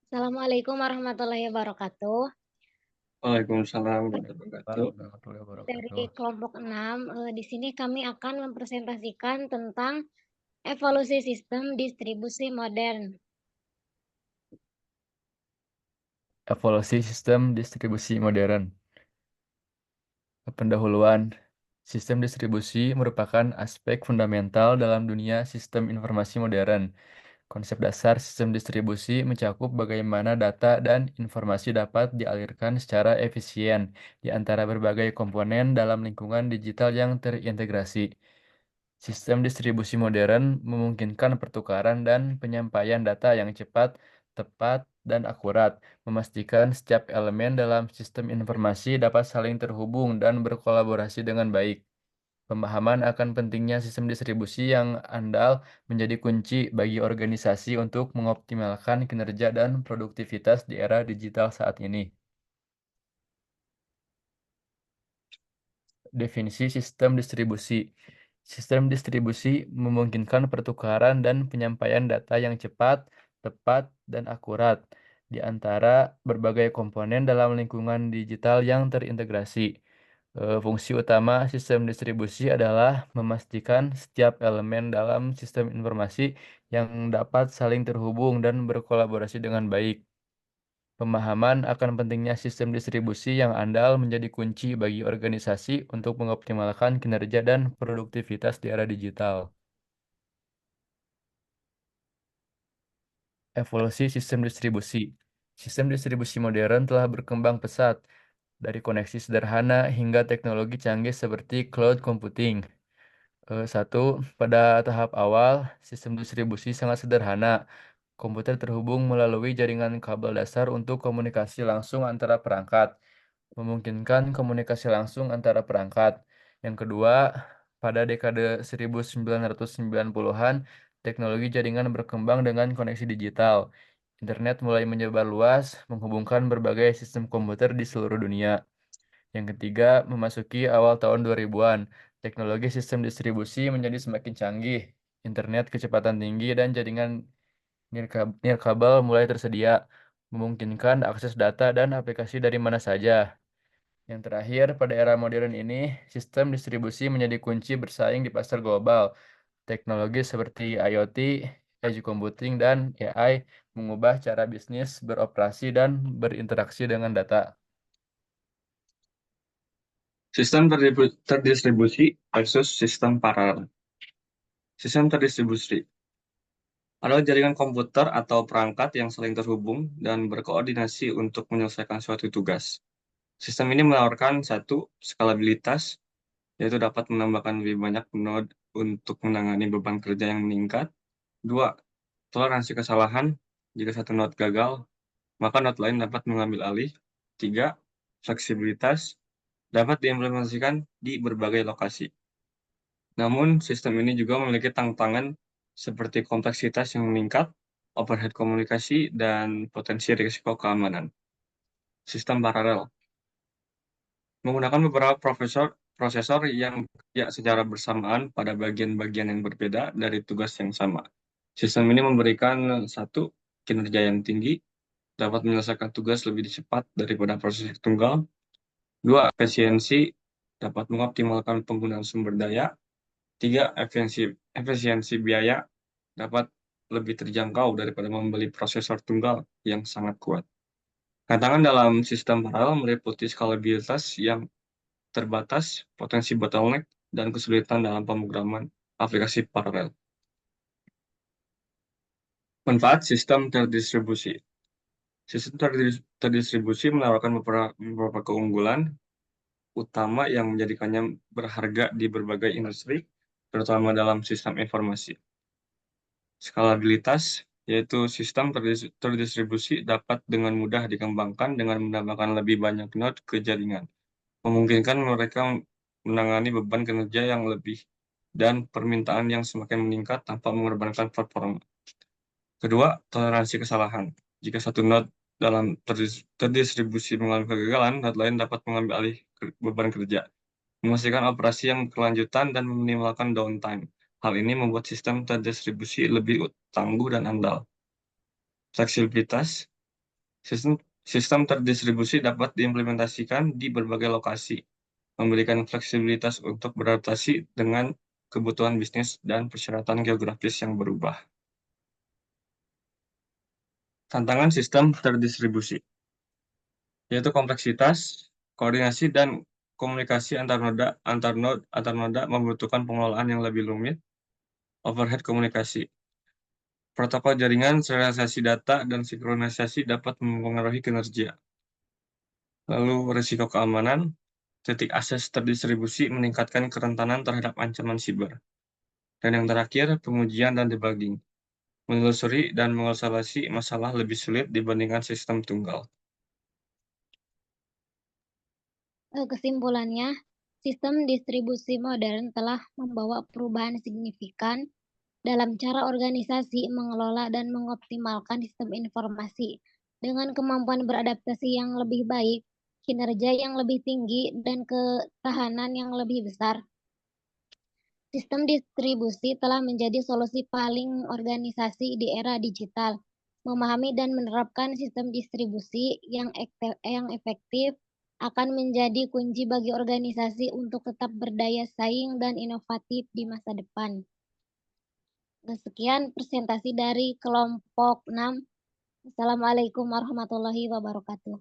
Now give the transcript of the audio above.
Assalamualaikum warahmatullahi wabarakatuh. Waalaikumsalam warahmatullahi wabarakatuh. Warahmatullahi Dari wabarakatuh. kelompok 6, di sini kami akan mempresentasikan tentang evolusi sistem distribusi modern. Evolusi sistem distribusi modern. Pendahuluan. Sistem distribusi merupakan aspek fundamental dalam dunia sistem informasi modern. Konsep dasar sistem distribusi mencakup bagaimana data dan informasi dapat dialirkan secara efisien di antara berbagai komponen dalam lingkungan digital yang terintegrasi. Sistem distribusi modern memungkinkan pertukaran dan penyampaian data yang cepat, tepat, dan akurat, memastikan setiap elemen dalam sistem informasi dapat saling terhubung dan berkolaborasi dengan baik. Pemahaman akan pentingnya sistem distribusi yang andal menjadi kunci bagi organisasi untuk mengoptimalkan kinerja dan produktivitas di era digital saat ini. Definisi sistem distribusi. Sistem distribusi memungkinkan pertukaran dan penyampaian data yang cepat, tepat, dan akurat di antara berbagai komponen dalam lingkungan digital yang terintegrasi. Fungsi utama sistem distribusi adalah memastikan setiap elemen dalam sistem informasi yang dapat saling terhubung dan berkolaborasi dengan baik. Pemahaman akan pentingnya sistem distribusi yang andal menjadi kunci bagi organisasi untuk mengoptimalkan kinerja dan produktivitas di era digital. Evolusi sistem distribusi. Sistem distribusi modern telah berkembang pesat, dari koneksi sederhana hingga teknologi canggih seperti cloud computing. Pada tahap awal, sistem distribusi sangat sederhana. Komputer terhubung melalui jaringan kabel dasar untuk komunikasi langsung antara perangkat, memungkinkan komunikasi langsung antara perangkat. Yang kedua, pada dekade 1990-an, teknologi jaringan berkembang dengan koneksi digital. Internet mulai menyebar luas, menghubungkan berbagai sistem komputer di seluruh dunia. Yang ketiga, memasuki awal tahun 2000-an, teknologi sistem distribusi menjadi semakin canggih. Internet kecepatan tinggi dan jaringan nirkabel mulai tersedia, memungkinkan akses data dan aplikasi dari mana saja. Yang terakhir, pada era modern ini, sistem distribusi menjadi kunci bersaing di pasar global. Teknologi seperti IoT, edge computing, dan AI mengubah cara bisnis beroperasi dan berinteraksi dengan data. Sistem terdistribusi versus sistem paralel. Sistem terdistribusi adalah jaringan komputer atau perangkat yang saling terhubung dan berkoordinasi untuk menyelesaikan suatu tugas. Sistem ini menawarkan satu, skalabilitas, yaitu dapat menambahkan lebih banyak node untuk menangani beban kerja yang meningkat. Dua, toleransi kesalahan. Jika satu node gagal, maka node lain dapat mengambil alih. Tiga, fleksibilitas, dapat diimplementasikan di berbagai lokasi. Namun, sistem ini juga memiliki tantangan seperti kompleksitas yang meningkat, overhead komunikasi, dan potensi risiko keamanan. Sistem paralel menggunakan beberapa prosesor yang bekerja secara bersamaan pada bagian-bagian yang berbeda dari tugas yang sama. Sistem ini memberikan satu, kinerja yang tinggi, dapat menyelesaikan tugas lebih cepat daripada proses tunggal. Dua, efisiensi, dapat mengoptimalkan penggunaan sumber daya. Tiga, efisiensi biaya, dapat lebih terjangkau daripada membeli prosesor tunggal yang sangat kuat. Tantangan dalam sistem paralel meliputi skalabilitas yang terbatas, potensi bottleneck, dan kesulitan dalam pemrograman aplikasi paralel. Manfaat sistem terdistribusi. Sistem terdistribusi menawarkan beberapa keunggulan utama yang menjadikannya berharga di berbagai industri, terutama dalam sistem informasi. Skalabilitas, yaitu sistem terdistribusi dapat dengan mudah dikembangkan dengan menambahkan lebih banyak node ke jaringan, memungkinkan mereka menangani beban kinerja yang lebih dan permintaan yang semakin meningkat tanpa mengorbankan performa. Kedua, toleransi kesalahan. Jika satu node dalam terdistribusi mengalami kegagalan, node lain dapat mengambil alih beban kerja, memastikan operasi yang berkelanjutan dan meminimalkan downtime. Hal ini membuat sistem terdistribusi lebih tangguh dan andal. Fleksibilitas, Sistem terdistribusi dapat diimplementasikan di berbagai lokasi, memberikan fleksibilitas untuk beradaptasi dengan kebutuhan bisnis dan persyaratan geografis yang berubah. Tantangan sistem terdistribusi, yaitu kompleksitas, koordinasi, dan komunikasi antar noda membutuhkan pengelolaan yang lebih rumit, overhead komunikasi. Protokol jaringan, serialisasi data, dan sinkronisasi dapat mempengaruhi kinerja. Lalu risiko keamanan, titik akses terdistribusi meningkatkan kerentanan terhadap ancaman siber. Dan yang terakhir, pengujian dan debugging. Menelusuri dan mengevaluasi masalah lebih sulit dibandingkan sistem tunggal. Kesimpulannya, sistem distribusi modern telah membawa perubahan signifikan dalam cara organisasi mengelola dan mengoptimalkan sistem informasi dengan kemampuan beradaptasi yang lebih baik, kinerja yang lebih tinggi, dan ketahanan yang lebih besar. Sistem distribusi telah menjadi solusi paling organisasi di era digital. Memahami dan menerapkan sistem distribusi yang efektif akan menjadi kunci bagi organisasi untuk tetap berdaya saing dan inovatif di masa depan. Sekian presentasi dari kelompok 6. Assalamualaikum warahmatullahi wabarakatuh.